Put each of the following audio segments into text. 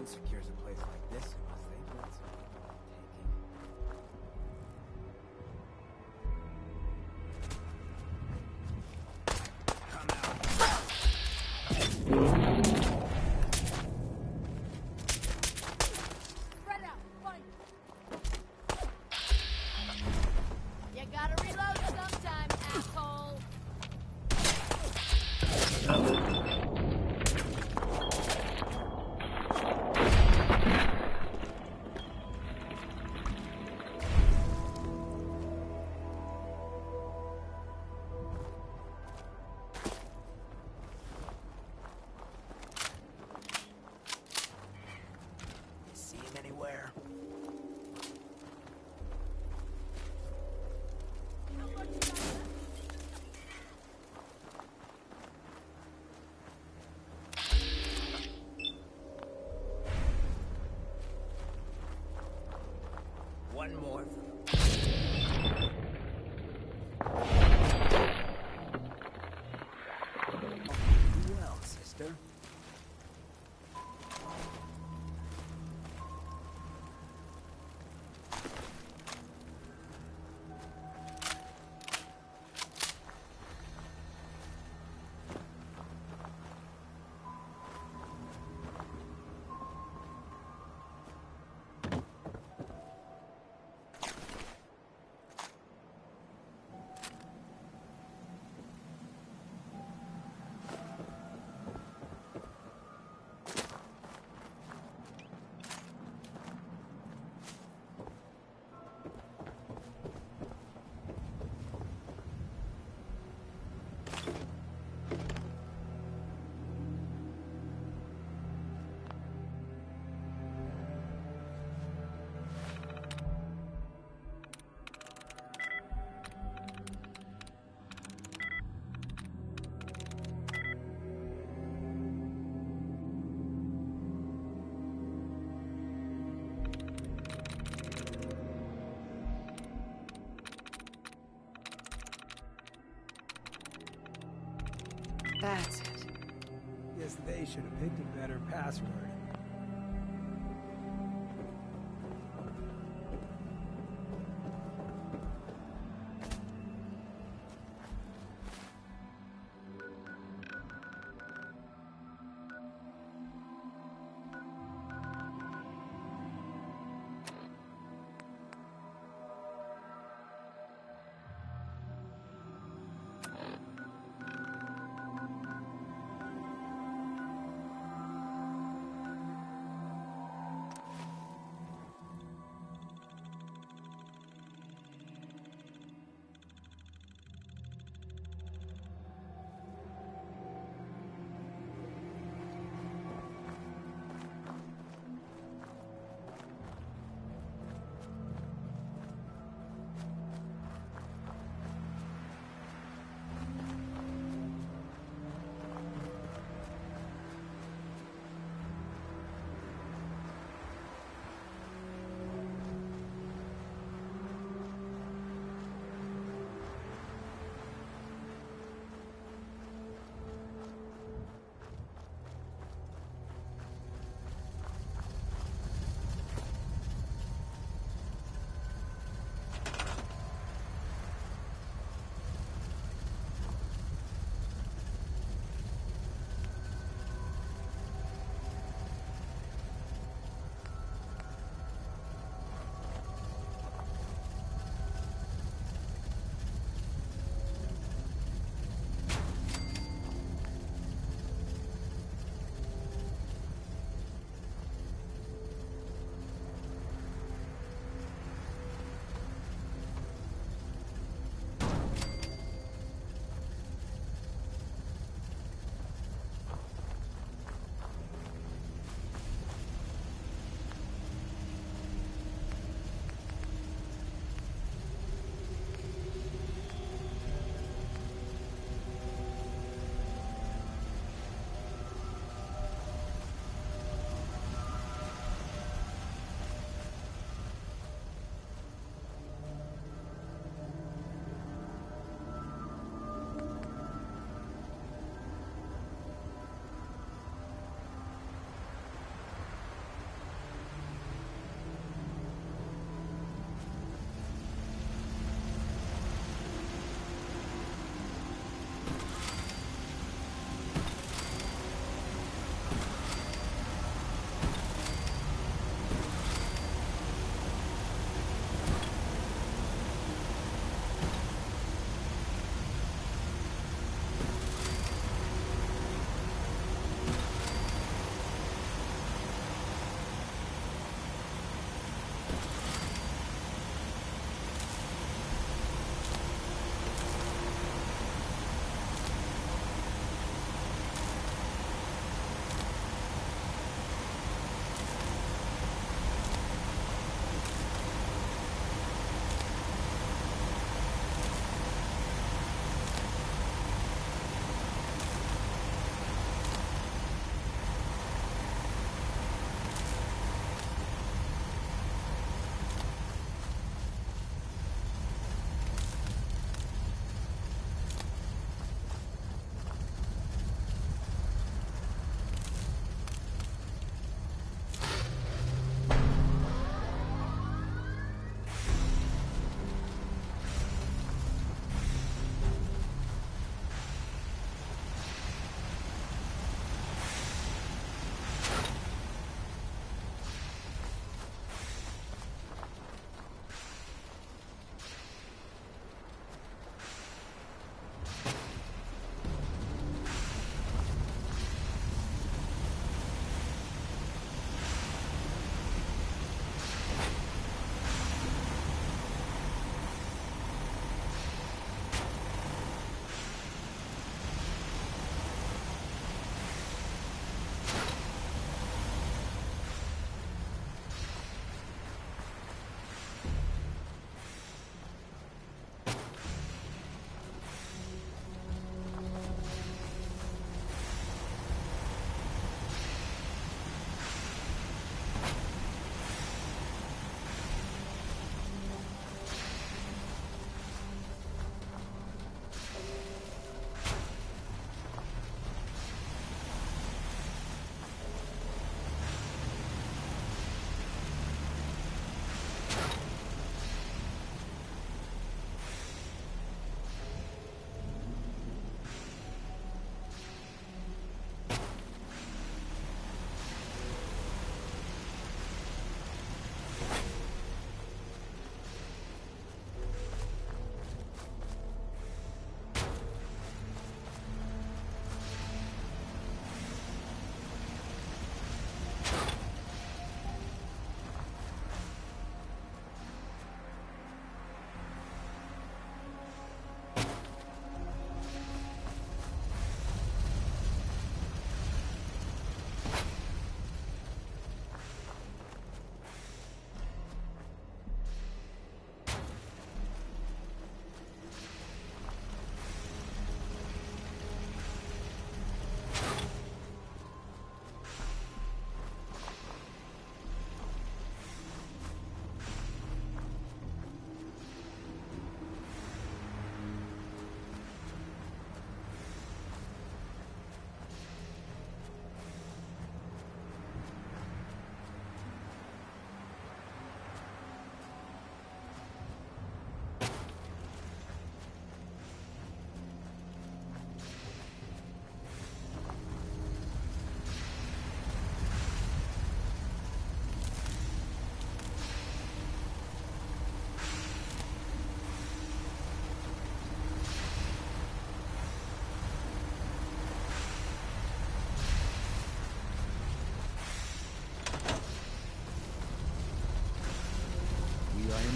one secures a place like this, it must they do it so taking. Come out. Spread out, fight. You gotta reload sometime, asshole. See him anywhere? One more for them. Well, sister. That's it. Guess they should have picked a better password.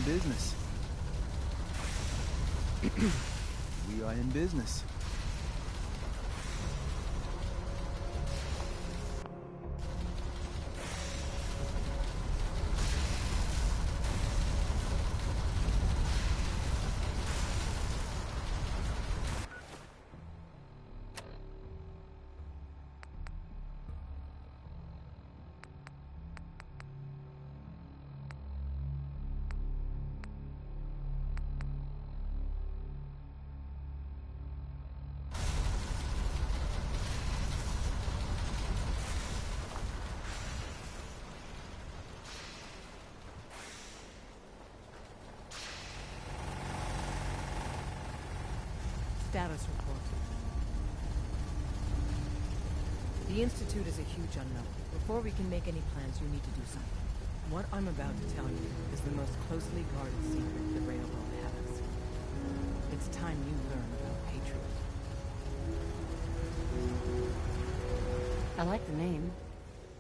business. We are in business. Status report. The Institute is a huge unknown. Before we can make any plans, you need to do something. What I'm about to tell you is the most closely guarded secret the Railroad has. It's time you learn about Patriot. I like the name.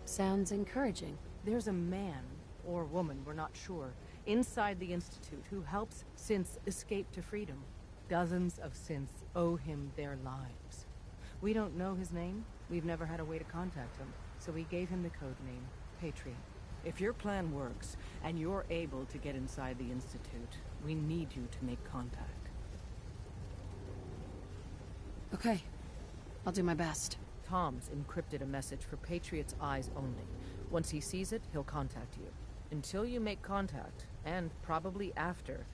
Sounds encouraging. There's a man, or woman, we're not sure, inside the Institute who helps synths escape to freedom. Dozens of synths owe him their lives. We don't know his name. We've never had a way to contact him, so we gave him the code name, Patriot. If your plan works, and you're able to get inside the Institute, we need you to make contact. Okay. I'll do my best. Tom's encrypted a message for Patriot's eyes only. Once he sees it, he'll contact you. Until you make contact, and probably after,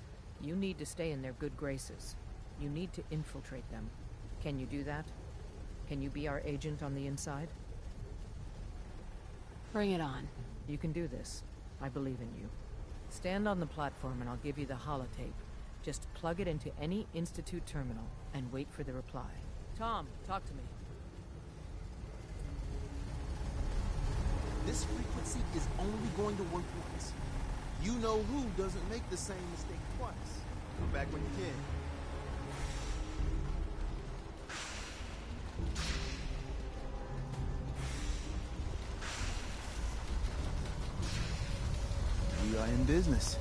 you need to stay in their good graces. You need to infiltrate them. Can you do that? Can you be our agent on the inside? Bring it on. You can do this. I believe in you. Stand on the platform and I'll give you the holotape. Just plug it into any Institute terminal and wait for the reply. Tom, talk to me. This frequency is only going to work once. You know who doesn't make the same mistake twice. Come back when you can. We are in business.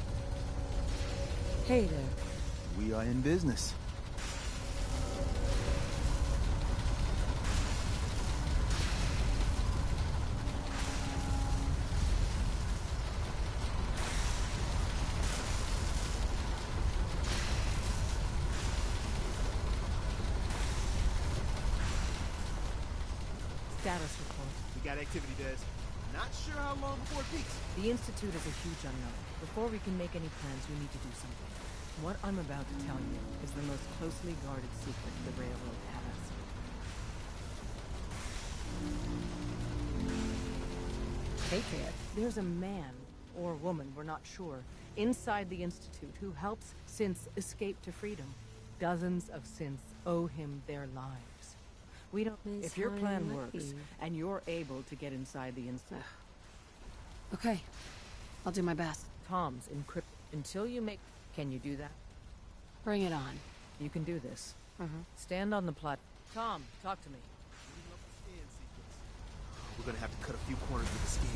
Hey there. We are in business. Status report. We got activity, Des. Not sure how long before it peaks. The Institute is a huge unknown. Before we can make any plans, we need to do something. What I'm about to tell you is the most closely guarded secret the Railroad has. Patriot. There's a man, or woman, we're not sure, inside the Institute who helps synths escape to freedom. Dozens of synths owe him their lives. We don't... Miss If your plan Honey works, Lucky. and you're able to get inside the Institute... Okay. I'll do my best. Tom's encrypt... Until you make... Can you do that? Bring it on. You can do this. Mm-hmm. Stand on the Tom, talk to me. We're gonna have to cut a few corners with the skin.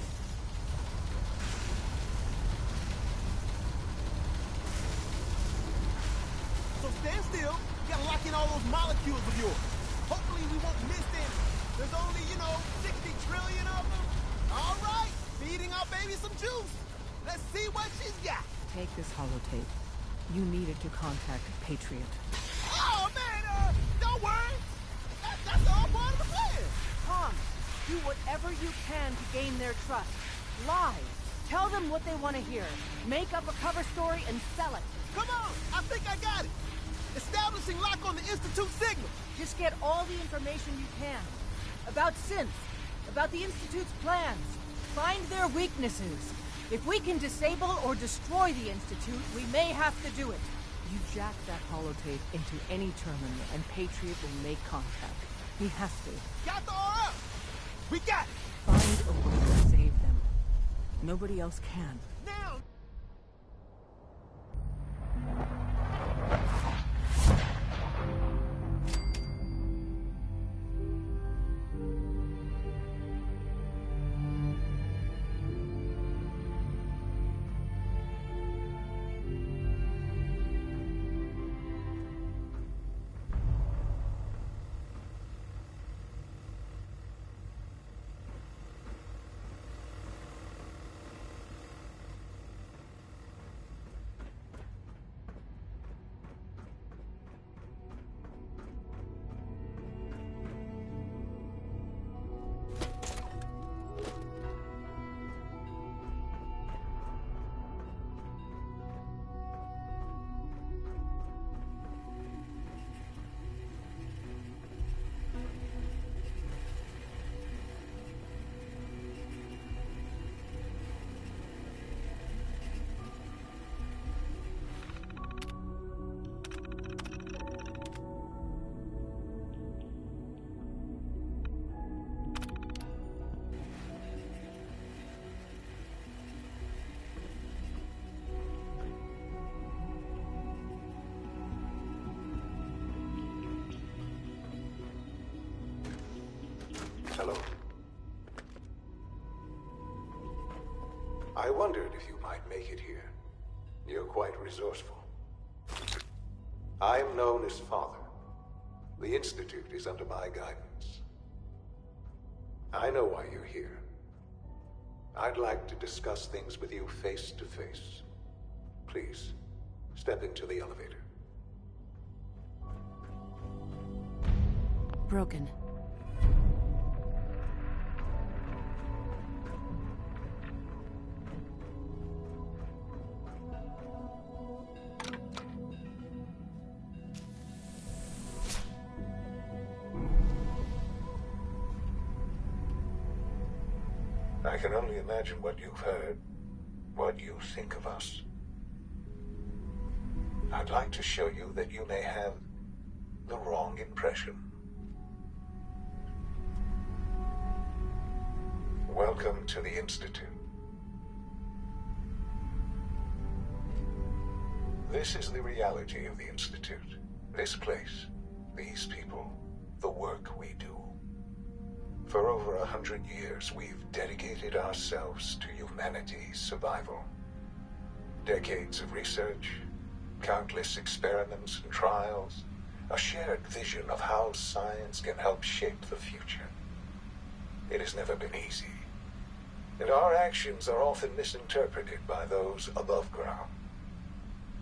So stand still. You gotta lock in all those molecules of yours. Hopefully we won't miss them. There's only, 60 trillion of them. All right, feeding our baby some juice. Let's see what she's got. Take this holotape. You needed to contact Patriot. Oh, man, don't worry. That's all part of the plan. Tom, do whatever you can to gain their trust. Lie. Tell them what they want to hear. Make up a cover story and sell it. Come on, I think I got it. Establishing lock on the Institute signal. Just get all the information you can. About synths. About the Institute's plans. Find their weaknesses. If we can disable or destroy the Institute, we may have to do it. You jack that holotape into any terminal and Patriot will make contact. He has to. Got the RF. We got it. Find a way to save them. Nobody else can. Now. I wondered if you might make it here. You're quite resourceful. I'm known as Father. The Institute is under my guidance. I know why you're here. I'd like to discuss things with you face to face. Please, step into the elevator. Broken. I can only imagine what you've heard, what you think of us. I'd like to show you that you may have the wrong impression. Welcome to the Institute. This is the reality of the Institute. This place, these people, the work we do. For over 100 years, we've dedicated ourselves to humanity's survival. Decades of research, countless experiments and trials, a shared vision of how science can help shape the future. It has never been easy, and our actions are often misinterpreted by those above ground.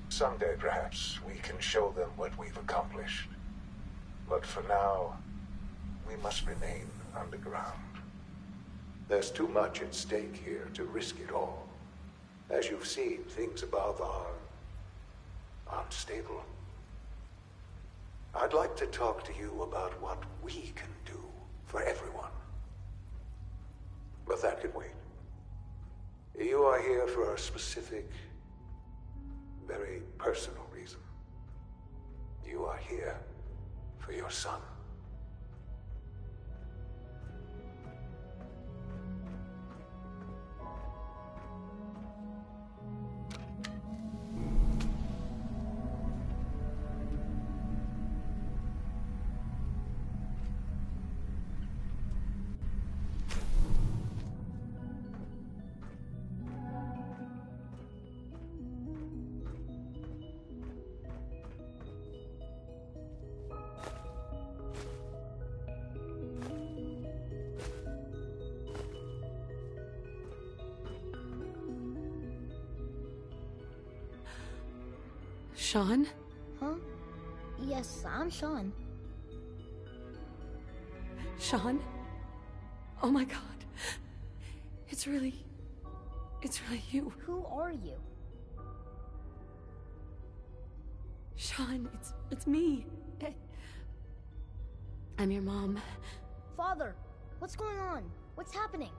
Someday, perhaps, we can show them what we've accomplished. But for now, we must remain underground. There's too much at stake here to risk it all. As you've seen, things above are unstable. I'd like to talk to you about what we can do for everyone. But that can wait. You are here for a specific, very personal reason. You are here for your son. Sean? Huh? Yes, I'm Sean. Sean? Oh my god. It's really you. Who are you? Sean, it's me. I'm your mom. Father, what's going on? What's happening?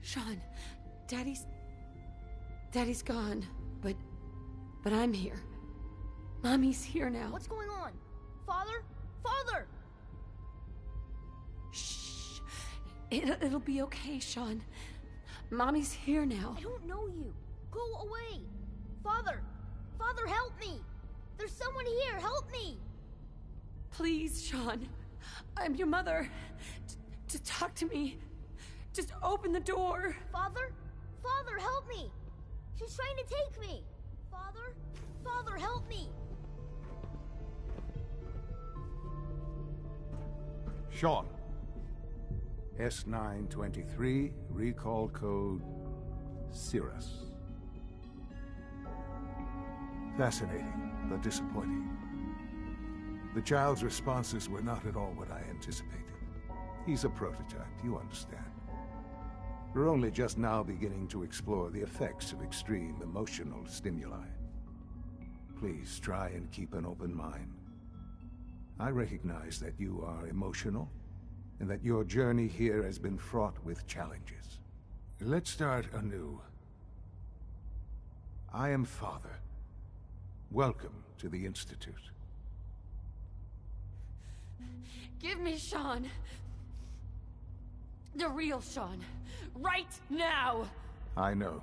Sean, Daddy's gone, but I'm here. Mommy's here now. What's going on? Father? Father! Shh. It'll be okay, Sean. Mommy's here now. I don't know you. Go away. Father! Father, help me! There's someone here, help me! Please, Sean. I'm your mother. To talk to me. Just open the door. Father? Father, help me! She's trying to take me! Father? Father, help me! Sean. S923, recall code Cirrus. Fascinating, but disappointing. The child's responses were not at all what I anticipated. He's a prototype, you understand. We're only just now beginning to explore the effects of extreme emotional stimuli. Please try and keep an open mind. I recognize that you are emotional, and that your journey here has been fraught with challenges. Let's start anew. I am Father. Welcome to the Institute. Give me Sean. The real Sean. Right now! I know.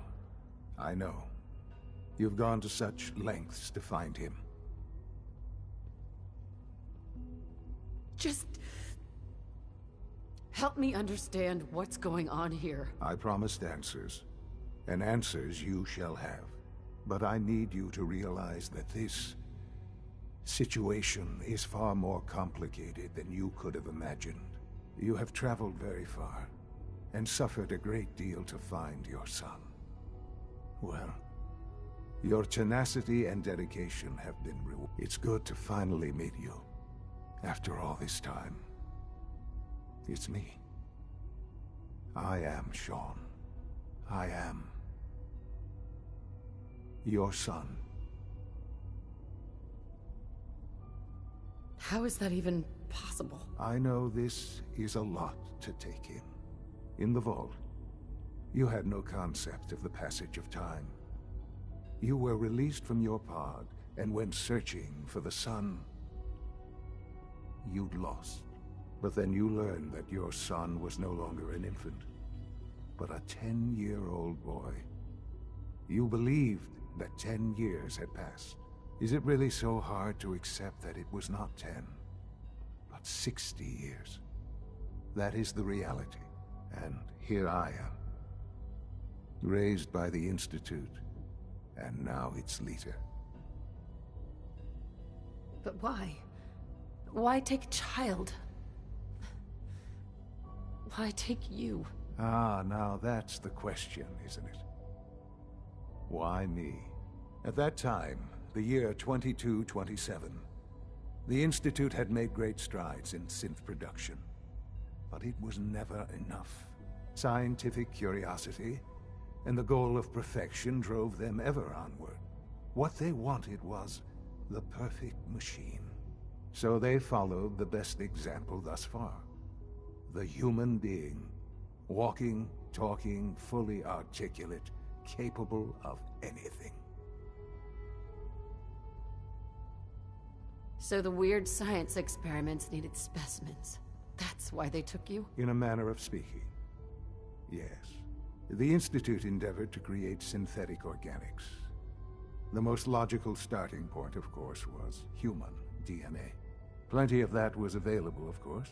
You've gone to such lengths to find him. Just Help me understand what's going on here. I promised answers, and answers you shall have. But I need you to realize that this situation is far more complicated than you could have imagined. You have traveled very far, and suffered a great deal to find your son. Well, your tenacity and dedication have been rewarded. It's good to finally meet you. After all this time, it's me. I am Sean. I am your son. How is that even possible? I know this is a lot to take in. In the vault, you had no concept of the passage of time. You were released from your pod and went searching for the son you'd lost. But then you learned that your son was no longer an infant, but a 10-year-old boy. You believed that 10 years had passed. Is it really so hard to accept that it was not 10, but 60 years? That is the reality. And here I am, raised by the Institute, and now its leader. But why? Why take a child? Why take you? Ah, now that's the question, isn't it? Why me? At that time, the year 2227, the Institute had made great strides in synth production. But it was never enough. Scientific curiosity and the goal of perfection drove them ever onward. What they wanted was the perfect machine. So they followed the best example thus far. The human being. Walking, talking, fully articulate, capable of anything. So the weird science experiments needed specimens. That's why they took you? In a manner of speaking, yes. The Institute endeavored to create synthetic organics. The most logical starting point, of course, was human DNA. Plenty of that was available, of course.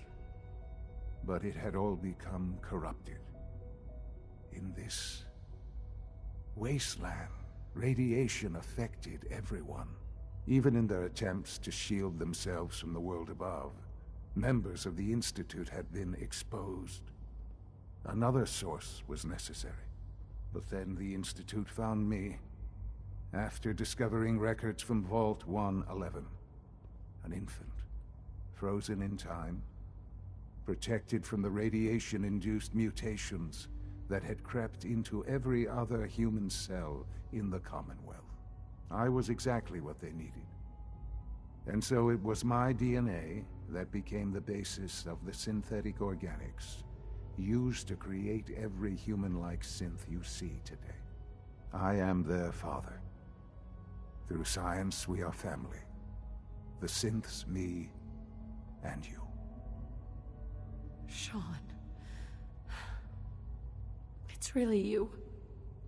But it had all become corrupted. In this wasteland, radiation affected everyone. Even in their attempts to shield themselves from the world above, members of the Institute had been exposed. Another source was necessary. But then the Institute found me, after discovering records from Vault 111. An infant, frozen in time, protected from the radiation-induced mutations that had crept into every other human cell in the Commonwealth. I was exactly what they needed. And so it was my DNA that became the basis of the synthetic organics used to create every human-like synth you see today. I am their father. Through science, we are family. The synths, me, and you. Sean. It's really you.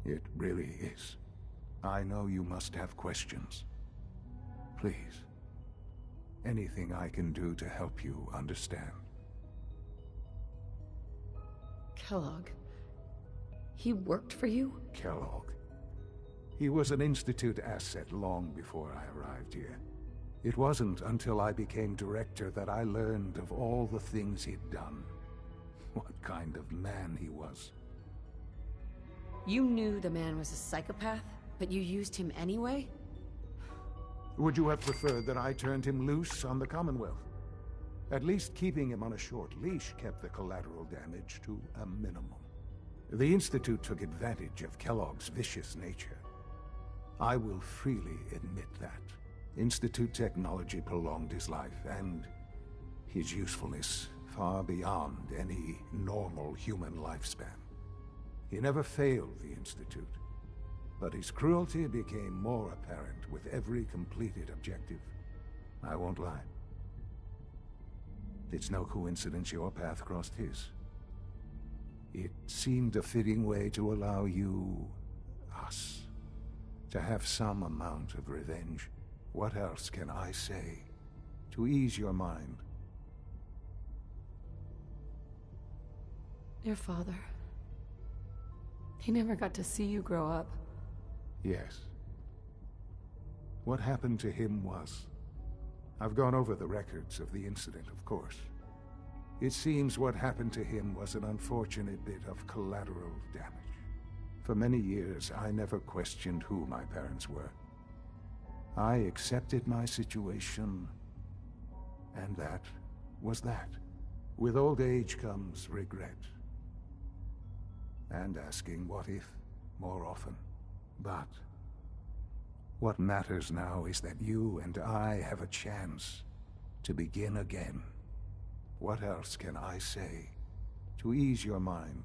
It really is. I know you must have questions. Please. Anything I can do to help you understand. Kellogg. He worked for you? Kellogg. He was an Institute asset long before I arrived here. It wasn't until I became director that I learned of all the things he'd done. What kind of man he was. You knew the man was a psychopath, but you used him anyway? Would you have preferred that I turned him loose on the Commonwealth? At least keeping him on a short leash kept the collateral damage to a minimum. The Institute took advantage of Kellogg's vicious nature. I will freely admit that. Institute technology prolonged his life, and his usefulness far beyond any normal human lifespan. He never failed the Institute, but his cruelty became more apparent with every completed objective. I won't lie. It's no coincidence your path crossed his. It seemed a fitting way to allow you, us, to have some amount of revenge. What else can I say to ease your mind? Your father. He never got to see you grow up. Yes. What happened to him was... I've gone over the records of the incident, of course. It seems what happened to him was an unfortunate bit of collateral damage. For many years, I never questioned who my parents were. I accepted my situation, and that was that. With old age comes regret. And asking what if more often. But what matters now is that you and I have a chance to begin again. What else can I say to ease your mind?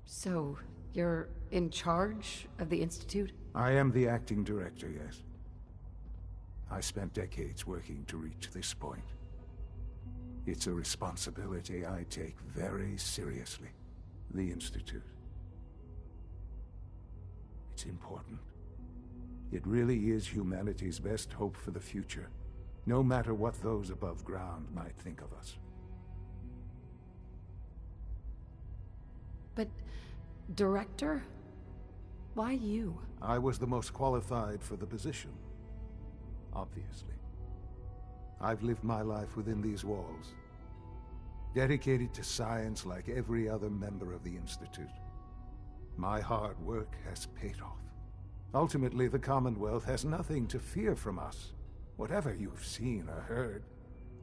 So, you're in charge of the Institute? I am the acting director, yes. I spent decades working to reach this point. It's a responsibility I take very seriously. The Institute. It's important. It really is humanity's best hope for the future, no matter what those above ground might think of us. But... Director? Why you? I was the most qualified for the position. Obviously. I've lived my life within these walls. Dedicated to science like every other member of the Institute. My hard work has paid off. Ultimately, the Commonwealth has nothing to fear from us. Whatever you've seen or heard,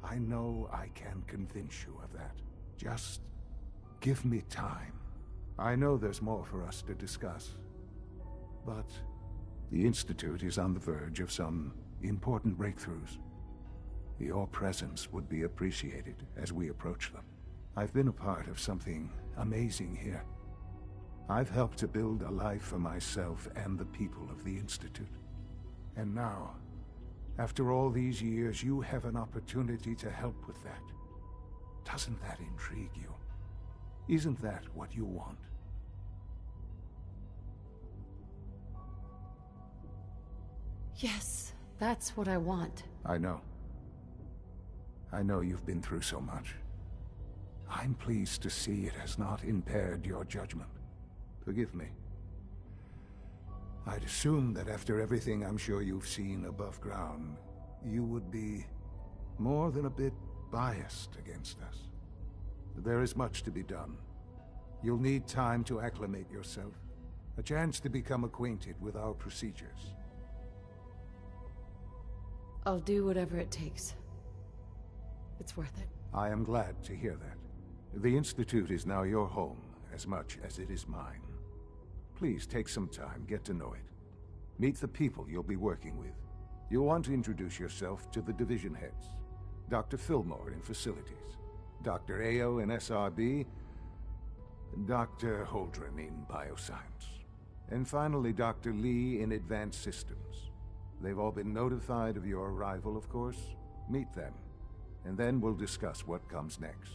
I know I can convince you of that. Just give me time. I know there's more for us to discuss. But the Institute is on the verge of some important breakthroughs. Your presence would be appreciated as we approach them. I've been a part of something amazing here. I've helped to build a life for myself and the people of the Institute. And now, after all these years, you have an opportunity to help with that. Doesn't that intrigue you? Isn't that what you want? Yes, that's what I want. I know. I know you've been through so much. I'm pleased to see it has not impaired your judgment. Forgive me. I'd assumed that after everything I'm sure you've seen above ground, you would be more than a bit biased against us. There is much to be done. You'll need time to acclimate yourself, a chance to become acquainted with our procedures. I'll do whatever it takes. It's worth it. I am glad to hear that. The Institute is now your home, as much as it is mine. Please take some time, get to know it. Meet the people you'll be working with. You'll want to introduce yourself to the division heads. Dr. Fillmore in Facilities, Dr. Ayo in SRB, Dr. Holdren in Bioscience, and finally Dr. Lee in Advanced Systems. They've all been notified of your arrival, of course. Meet them, and then we'll discuss what comes next.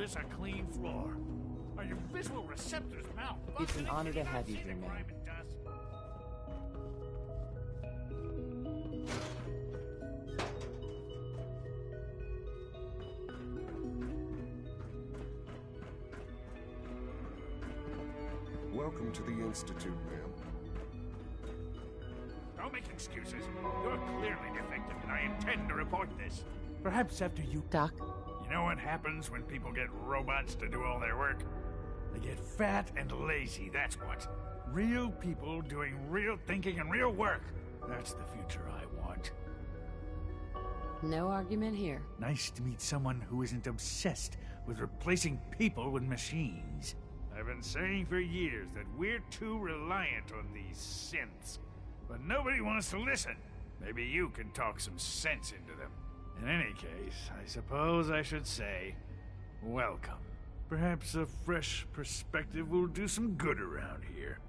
this a clean floor? Are your visual receptors malfunctioning? It's an honor to have you See the here, man. grime and dust? Welcome to the Institute, ma'am. Don't make excuses. You're clearly defective, and I intend to report this. Perhaps after you... Doc? You know what happens when people get robots to do all their work? They get fat and lazy, that's what. Real people doing real thinking and real work. That's the future I want. No argument here. Nice to meet someone who isn't obsessed with replacing people with machines. I've been saying for years that we're too reliant on these synths. But nobody wants to listen. Maybe you can talk some sense into them. In any case, I suppose I should say, welcome. Perhaps a fresh perspective will do some good around here.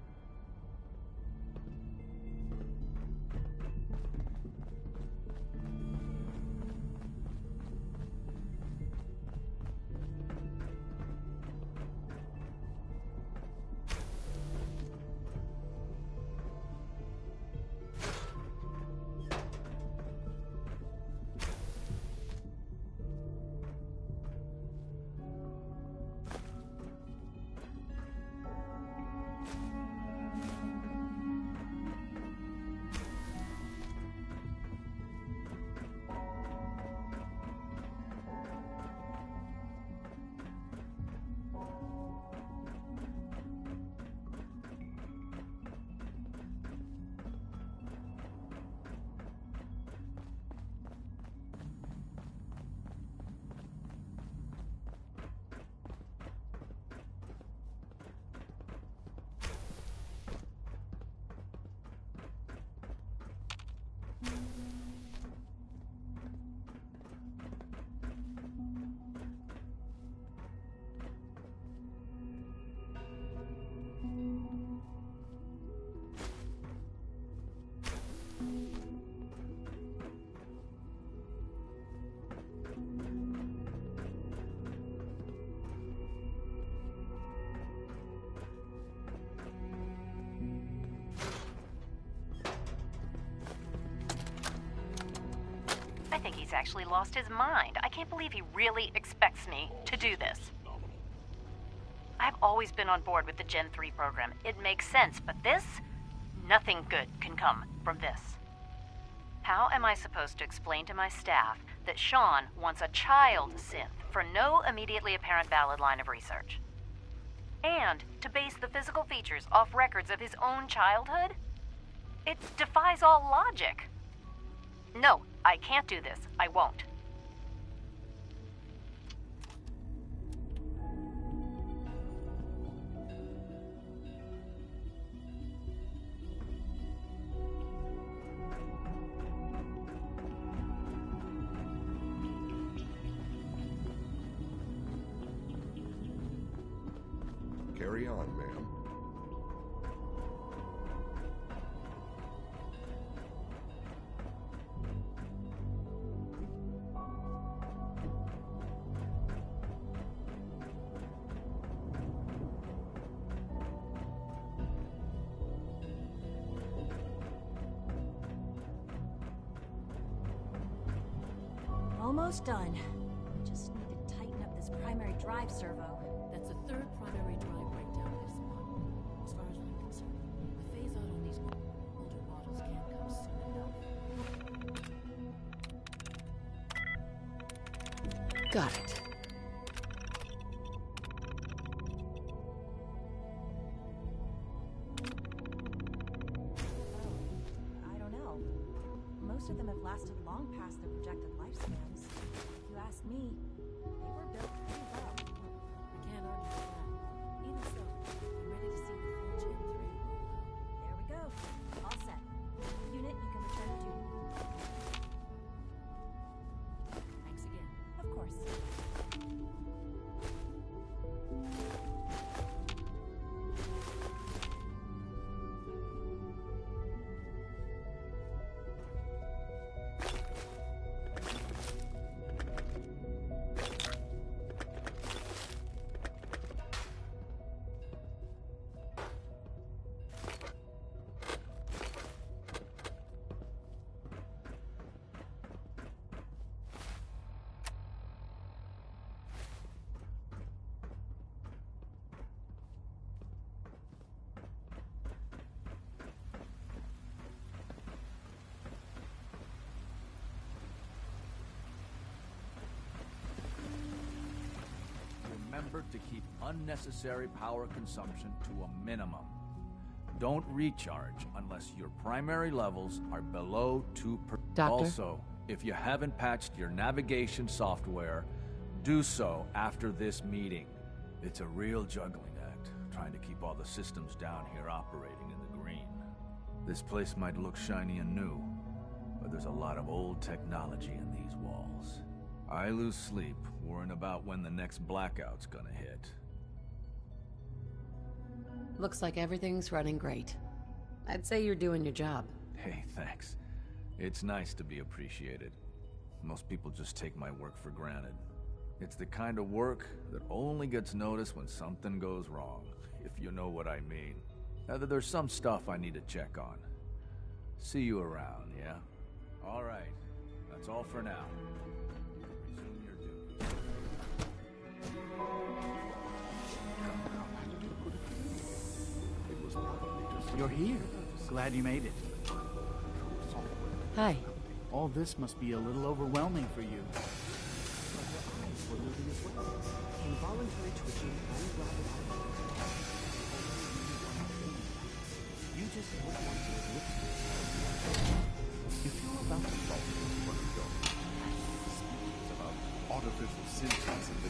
I think he's actually lost his mind. I can't believe he really expects me to do this. I've always been on board with the Gen 3 program. It makes sense, but this? Nothing good can come from this. How am I supposed to explain to my staff that Sean wants a child synth for no immediately apparent valid line of research? And to base the physical features off records of his own childhood? It defies all logic. No, I can't do this. I won't. Carry on, ma'am. Almost done. Just need to tighten up this primary drive servo. That's the third primary drive breakdown this month. As far as I'm concerned, the phase out on these older models can't come soon enough. Got it. I don't know. Most of them have lasted long past their projected lifespans. If you ask me, they were built pretty well. I can't argue with that. Even so, I'm ready to see the full Gen 3 rollout. There we go. All set. Unit, you can return to duty. Thanks again. Of course. Remember to keep unnecessary power consumption to a minimum. Don't recharge unless your primary levels are below 2%. Doctor? Also, if you haven't patched your navigation software, do so after this meeting. It's a real juggling act, trying to keep all the systems down here operating in the green. This place might look shiny and new, but there's a lot of old technology in these walls. I lose sleep worrying about when the next blackout's gonna hit. Looks like everything's running great. I'd say you're doing your job. Hey, thanks. It's nice to be appreciated. Most people just take my work for granted. It's the kind of work that only gets noticed when something goes wrong, if you know what I mean. There's some stuff I need to check on. See you around, yeah? All right. That's all for now. Resume your duties. You're here. Glad you made it. Hi. All this must be a little overwhelming for you. Involuntary twitching and rapid eye. You just don't want to admit to it. If you're about to fall into one of your speeches about artificial symptoms and the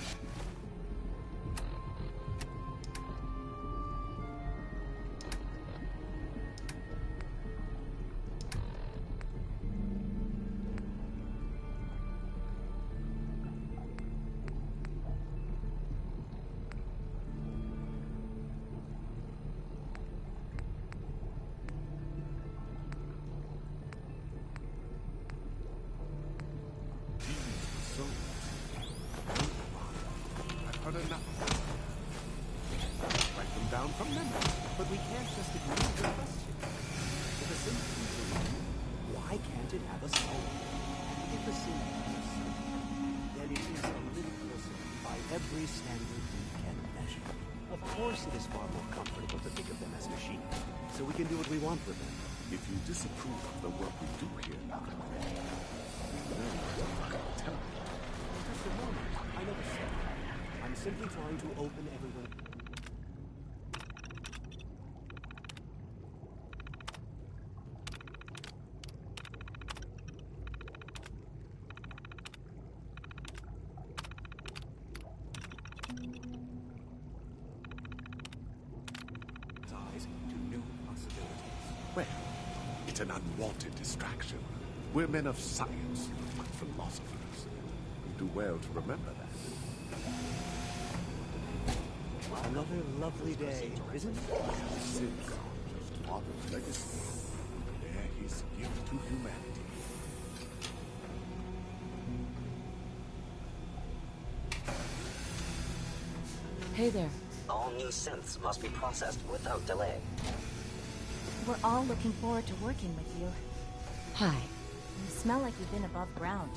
from memory, but we can't just ignore the question. If a symptom is a reason, why can't it have a soul? And if a symptom has a soul, then it is a living person by every standard we can measure. Of course it is far more comfortable to think of them as machines, so we can do what we want with them. If you disapprove of the work we do here, Malcolm, then tell me. Just a moment. I never said that. I'm simply trying to open everyone. Well, it's an unwanted distraction. We're men of science, not philosophers. You do well to remember that. Another lovely day, isn't it? Since just Father's legacy, bear his gift to humanity. Hey there. All new synths must be processed without delay. We're all looking forward to working with you. Hi. You smell like you've been above ground.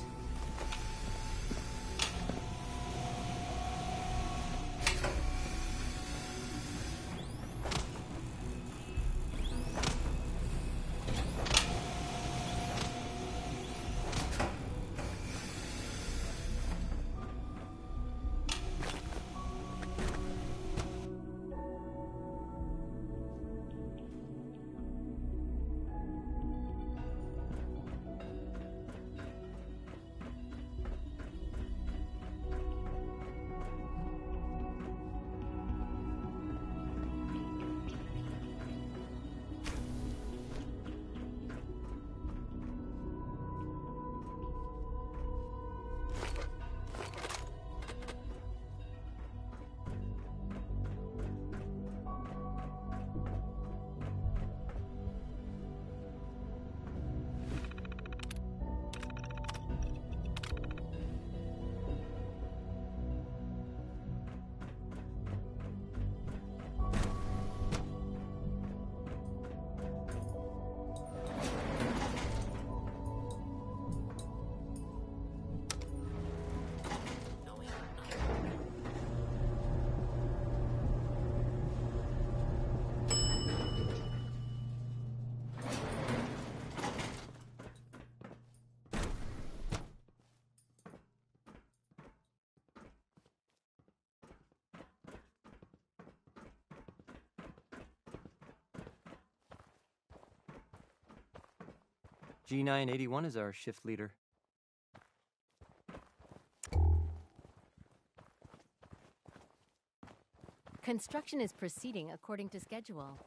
G981 is our shift leader. Construction is proceeding according to schedule.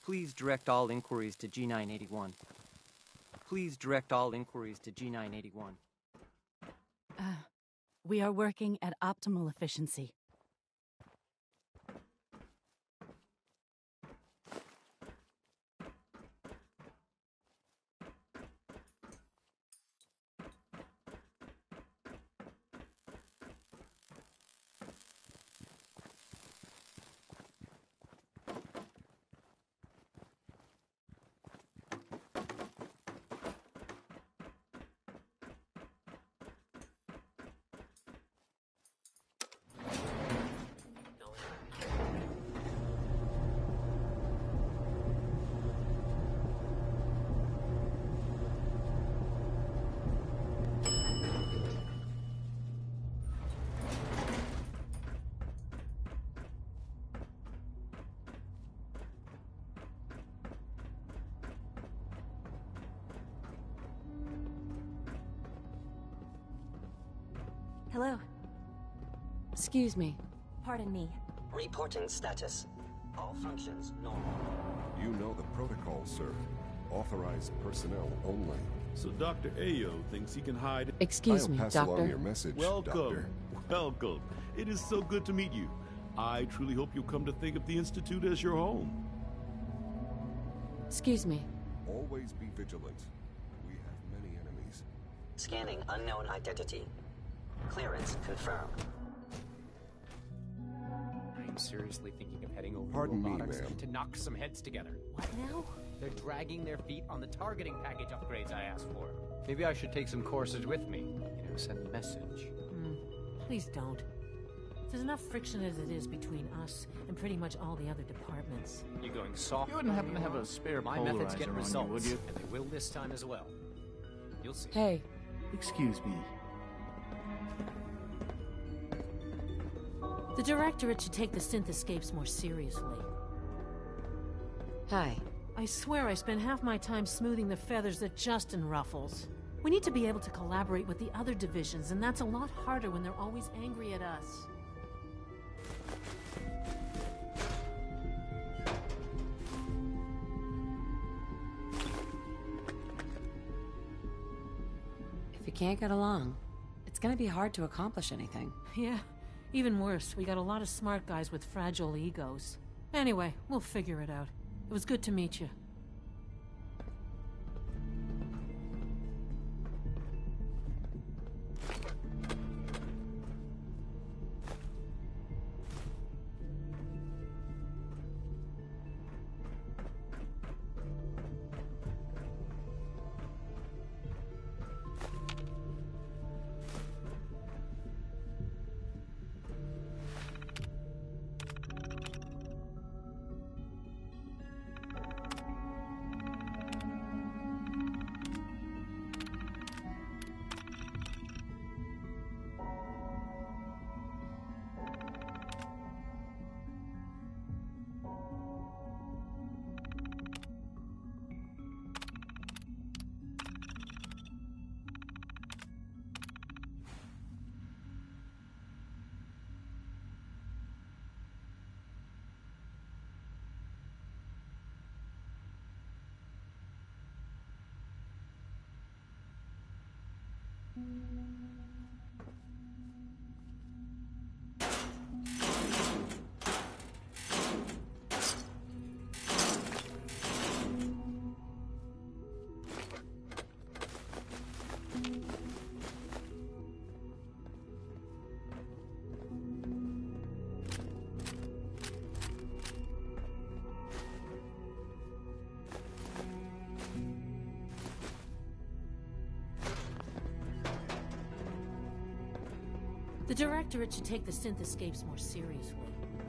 Please direct all inquiries to G981. Please direct all inquiries to G981. We are working at optimal efficiency. Hello. Excuse me. Pardon me. Reporting status. All functions normal. You know the protocol, sir. Authorized personnel only. So Dr. Ayo thinks he can hide... Excuse me, I'll pass Doctor. along your message, Welcome. Doctor. Welcome. It is so good to meet you. I truly hope you'll come to think of the Institute as your home. Excuse me. Always be vigilant. We have many enemies. Scanning unknown identity. Clearance confirmed. I'm seriously thinking of heading over Pardon to me, robotics ma'am. to knock some heads together. What now? They're dragging their feet on the targeting package upgrades I asked for. Maybe I should take some courses with me. You know, send a message. Please don't. There's enough friction as it is between us and pretty much all the other departments. You going soft? You wouldn't happen to have a spare My methods polarizer get on you, results, would you? and they will this time as well. You'll see. Hey. Excuse me. The Directorate should take the synth escapes more seriously. Hi. I swear I spend half my time smoothing the feathers that Justin ruffles. We need to be able to collaborate with the other divisions, and that's a lot harder when they're always angry at us. If you can't get along, it's gonna be hard to accomplish anything. Yeah, even worse, we got a lot of smart guys with fragile egos. Anyway, we'll figure it out. It was good to meet you. The Directorate should take the synth escapes more seriously.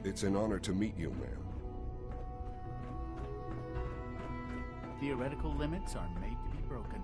It's an honor to meet you, ma'am. Theoretical limits are made to be broken.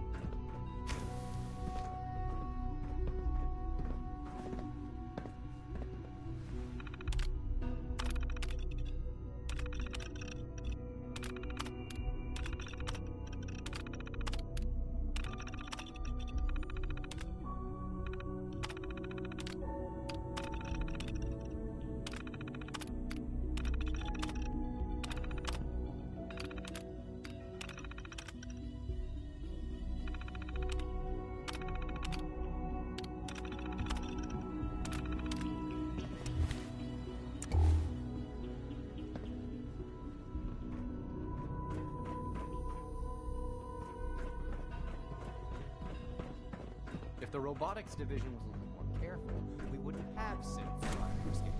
the robotics division was a little more careful, we wouldn't have synths trying to escape.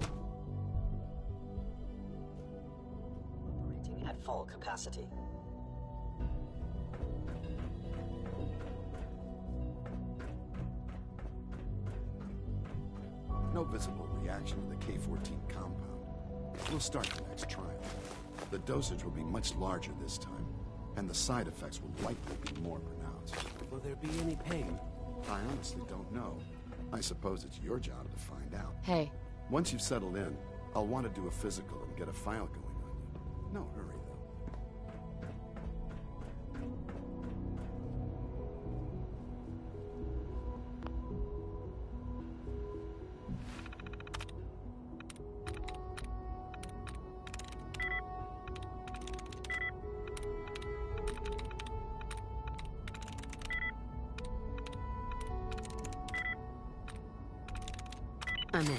Operating at full capacity. No visible reaction to the K-14 compound. We'll start the next trial. The dosage will be much larger this time, and the side effects will likely be more pronounced. Will there be any pain? I honestly don't know. I suppose it's your job to find out. Hey. Once you've settled in, I'll want to do a physical and get a file going on you. No hurry, though. I'm in.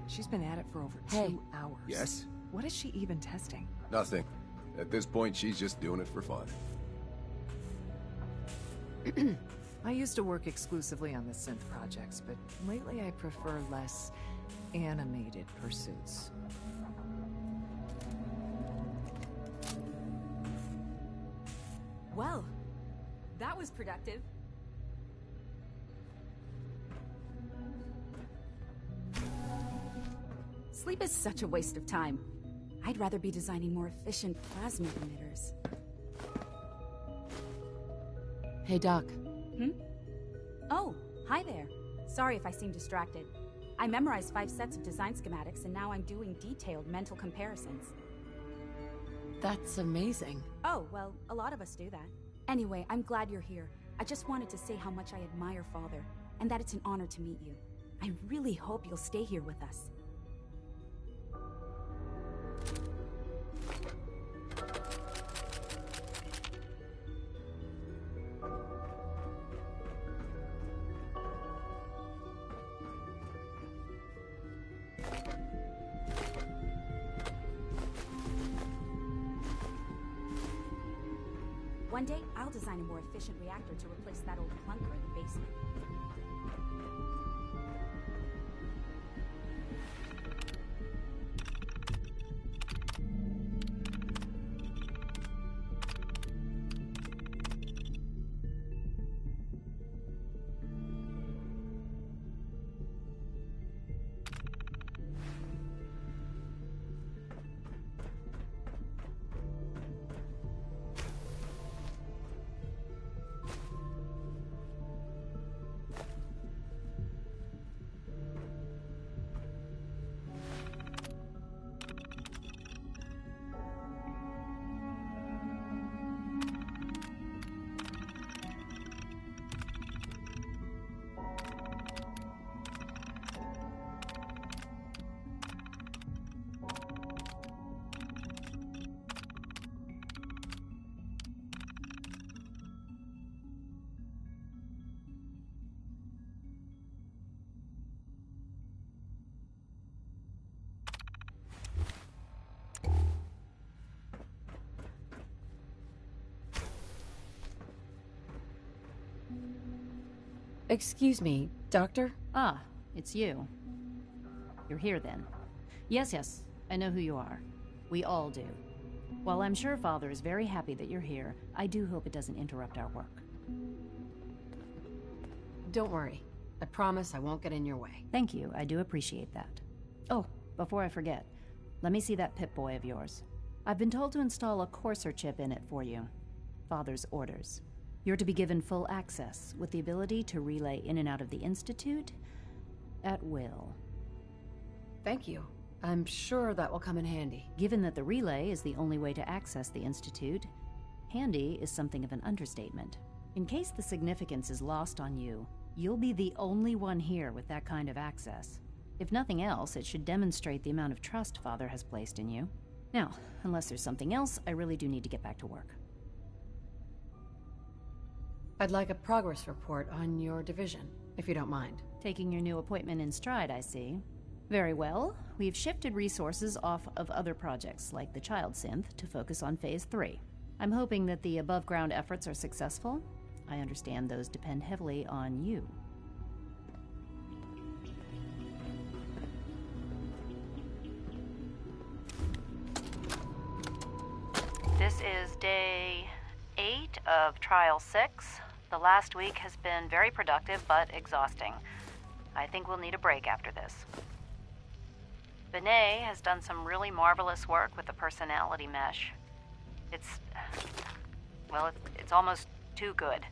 She's been at it for over 2 hours. Yes? What is she even testing? Nothing. At this point, she's just doing it for fun. I used to work exclusively on the synth projects, but lately I prefer less animated pursuits. Well, that was productive. Sleep is such a waste of time. I'd rather be designing more efficient plasma emitters. Hey, Doc. Oh, hi there. Sorry if I seem distracted. I memorized 5 sets of design schematics and now I'm doing detailed mental comparisons. That's amazing. Oh, well, a lot of us do that. Anyway, I'm glad you're here. I just wanted to say how much I admire Father, and that it's an honor to meet you. I really hope you'll stay here with us. One day, I'll design a more efficient reactor to replace that old clunker in the basement. Excuse me, Doctor? Ah, it's you. You're here then. Yes, I know who you are. We all do. While I'm sure Father is very happy that you're here, I do hope it doesn't interrupt our work. Don't worry. I promise I won't get in your way. Thank you, I do appreciate that. Oh, before I forget, Let me see that Pip-Boy of yours. I've been told to install a courser chip in it for you. Father's orders. You're to be given full access, with the ability to relay in and out of the Institute at will. Thank you. I'm sure that will come in handy. Given that the relay is the only way to access the Institute, handy is something of an understatement. In case the significance is lost on you, you'll be the only one here with that kind of access. If nothing else, it should demonstrate the amount of trust Father has placed in you. Now, unless there's something else, I really do need to get back to work. I'd like a progress report on your division, if you don't mind. Taking your new appointment in stride, I see. Very well. We've shifted resources off of other projects, like the Child Synth, to focus on Phase 3. I'm hoping that the above-ground efforts are successful. I understand those depend heavily on you. This is day 8 of Trial 6. The last week has been very productive, but exhausting. I think we'll need a break after this. Benet has done some really marvelous work with the personality mesh. It's almost too good.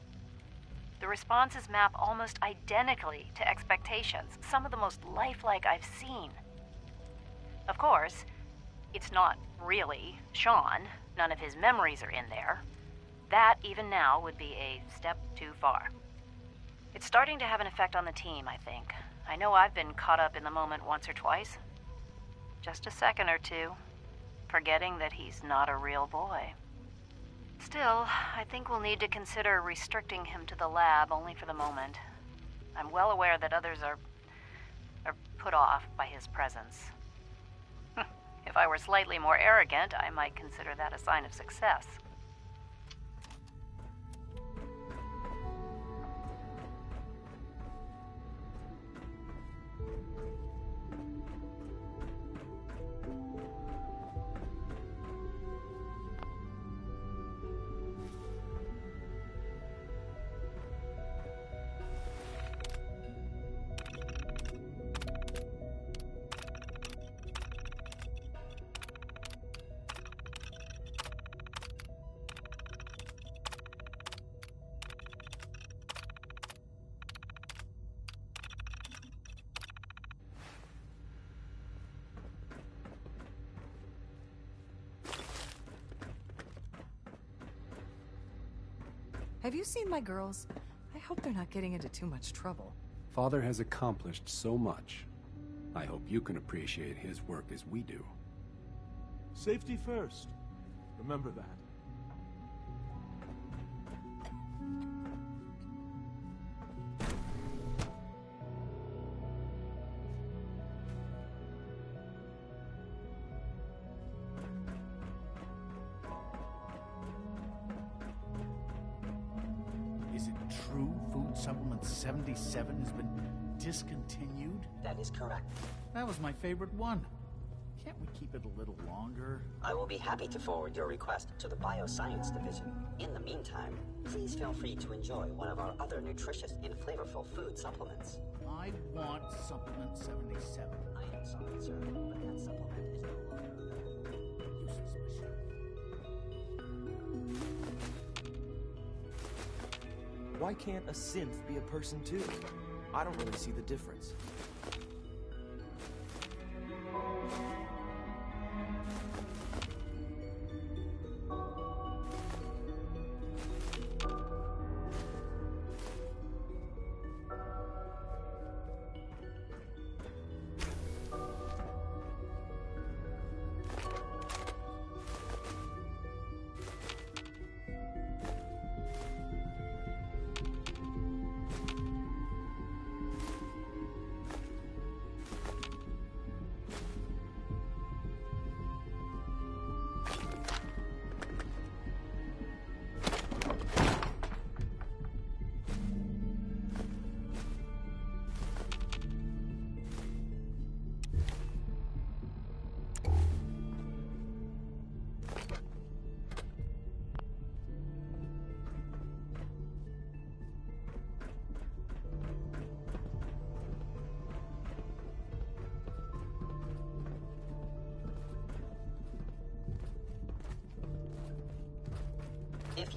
The responses map almost identically to expectations, some of the most lifelike I've seen. Of course, it's not really Sean. None of his memories are in there. That, even now, would be a step too far. It's starting to have an effect on the team, I think. I know I've been caught up in the moment once or twice. Just a second or two, forgetting that he's not a real boy. Still, I think we'll need to consider restricting him to the lab only for the moment. I'm well aware that others are put off by his presence. If I were slightly more arrogant, I might consider that a sign of success. Have you seen my girls? I hope they're not getting into too much trouble. Father has accomplished so much. I hope you can appreciate his work as we do. Safety first. Remember that. Is it true food supplement 77 has been discontinued? That is correct. That was my favorite one. Can't we keep it a little longer? I will be happy to forward your request to the Bioscience Division. In the meantime, please feel free to enjoy one of our other nutritious and flavorful food supplements. I want supplement 77. I am sorry, sir, but that supplement is no longer available. Useless machine. Why can't a synth be a person too? I don't really see the difference.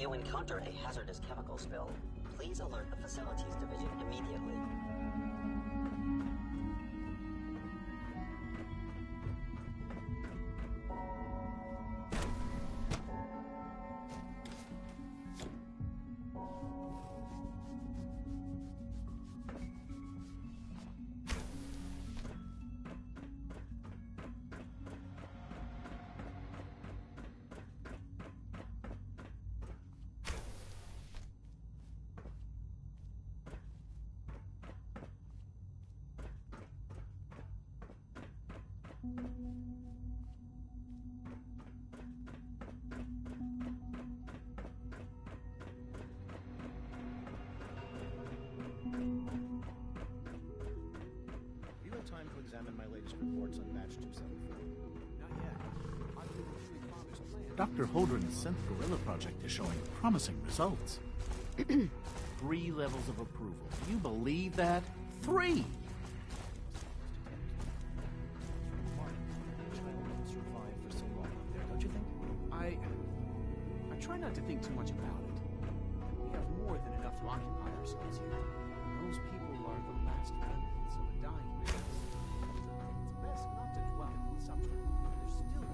you encounter a hazardous chemical spill, please alert the Facilities Division immediately. You have time to examine my latest reports on batch 274. Not yet. I believe it's your father's plan. Dr. Holdren's synth gorilla project is showing promising results. 3 levels of approval. Do you believe that? 3! Survive for so long up there, don't you think? I try not to think too much about it. We have more than enough to occupy ourselves here. Those people are the last remnants of a dying race. It's best not to dwell on the subject. There's still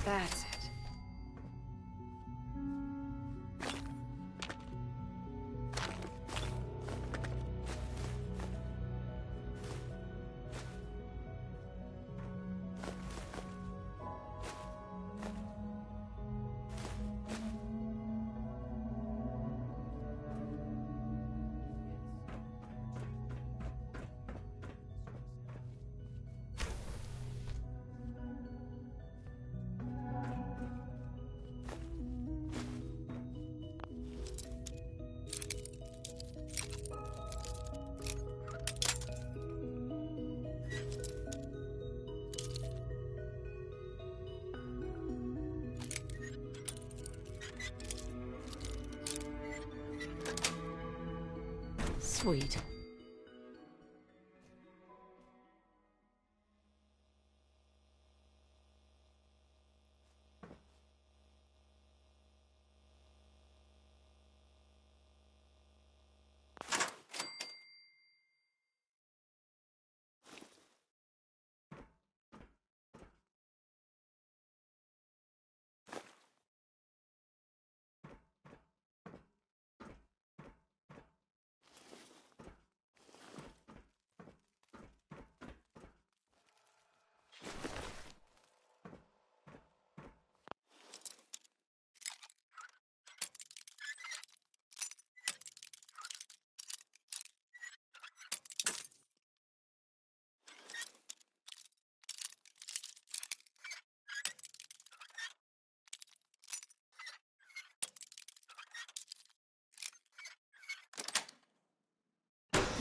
That's it. Sweet.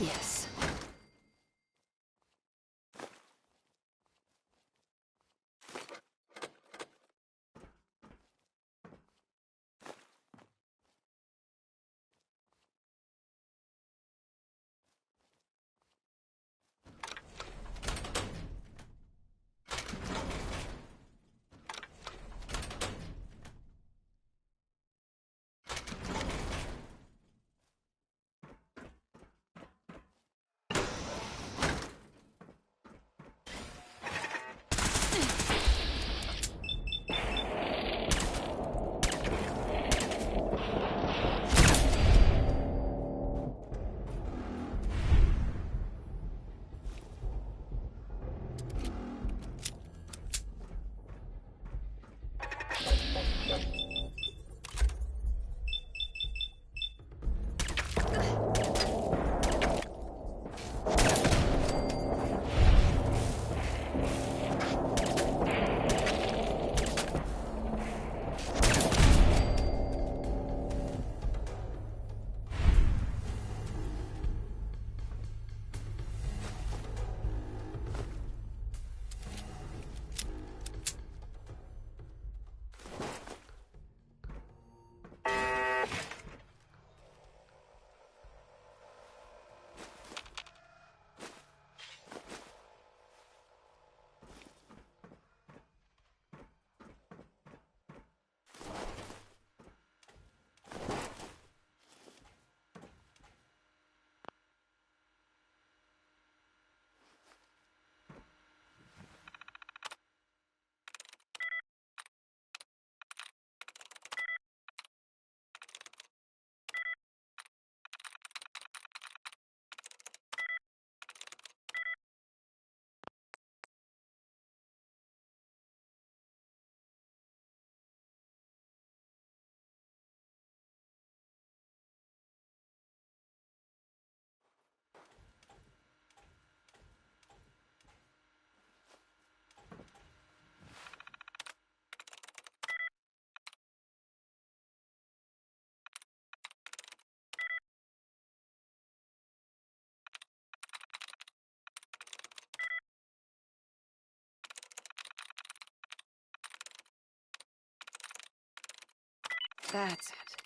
Yes. That's it.